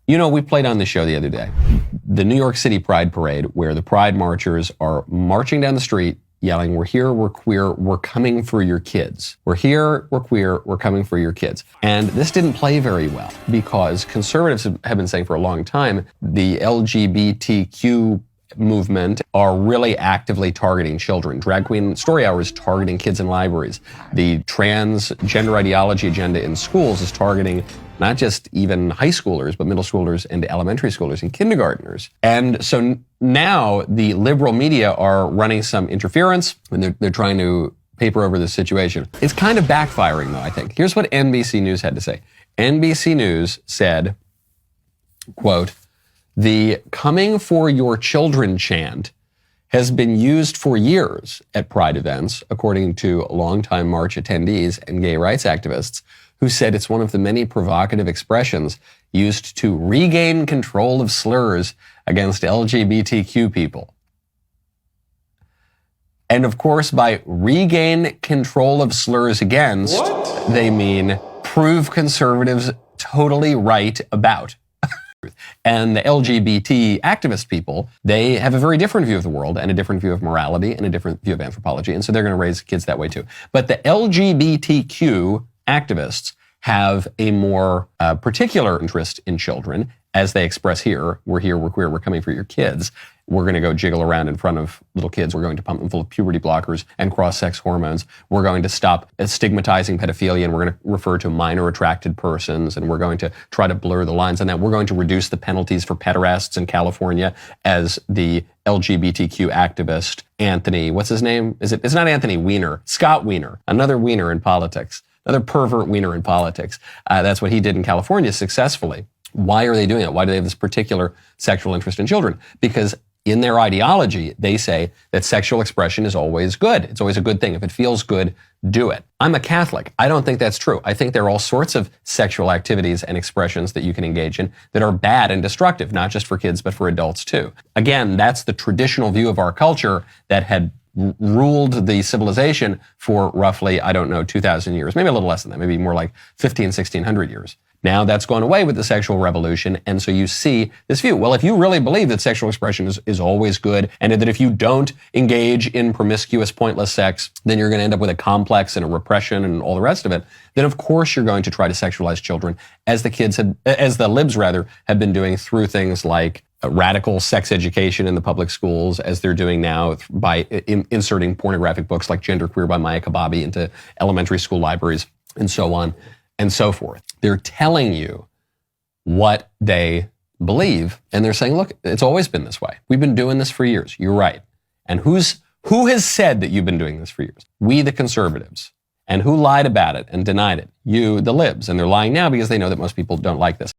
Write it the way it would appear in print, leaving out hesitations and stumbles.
You know, we played on the show the other day, the New York City Pride Parade, where the Pride marchers are marching down the street yelling, "We're here, we're queer, we're coming for your kids. We're here, we're queer, we're coming for your kids." And this didn't play very well because conservatives have been saying for a long time the LGBTQ movement are really actively targeting children. Drag Queen Story Hour is targeting kids in libraries. The transgender ideology agenda in schools is targeting not just even high schoolers, but middle schoolers and elementary schoolers and kindergartners. And so now the liberal media are running some interference and they're trying to paper over this situation. It's kind of backfiring though, I think. Here's what NBC News had to say. NBC News said, quote, "The coming for your children chant has been used for years at Pride events, according to longtime march attendees and gay rights activists who said it's one of the many provocative expressions used to regain control of slurs against LGBTQ people." And of course, by regain control of slurs against, they mean prove conservatives totally right about. And the LGBT activist people, they have a very different view of the world and a different view of morality and a different view of anthropology. And so they're going to raise kids that way too. But the LGBTQ activists have a more particular interest in children, as they express here. We're here, we're queer, we're coming for your kids. We're going to go jiggle around in front of little kids. We're going to pump them full of puberty blockers and cross-sex hormones. We're going to stop stigmatizing pedophilia, and we're going to refer to minor attracted persons, and we're going to try to blur the lines on that. We're going to reduce the penalties for pederasts in California, as the LGBTQ activist Anthony, what's his name? It's not Anthony Weiner, Scott Weiner, another Weiner in politics, another pervert Weiner in politics. That's what he did in California successfully. Why are they doing it? Why do they have this particular sexual interest in children? Because in their ideology, they say that sexual expression is always good. It's always a good thing. If it feels good, do it. I'm a Catholic. I don't think that's true. I think there are all sorts of sexual activities and expressions that you can engage in that are bad and destructive, not just for kids, but for adults too. Again, that's the traditional view of our culture that had ruled the civilization for roughly, 2,000 years, maybe a little less than that, maybe more like 1,600 years. Now that's gone away with the sexual revolution, and so you see this view. Well, if you really believe that sexual expression is always good, and that if you don't engage in promiscuous, pointless sex, then you're going to end up with a complex and a repression and all the rest of it, then of course you're going to try to sexualize children, as the libs have been doing through things like radical sex education in the public schools, as they're doing now by inserting pornographic books like Genderqueer by Maya Kababi into elementary school libraries, and so on and so forth. They're telling you what they believe, and they're saying, look, it's always been this way. We've been doing this for years. You're right. And who has said that you've been doing this for years? We, the conservatives. And who lied about it and denied it? You, the libs. And they're lying now because they know that most people don't like this.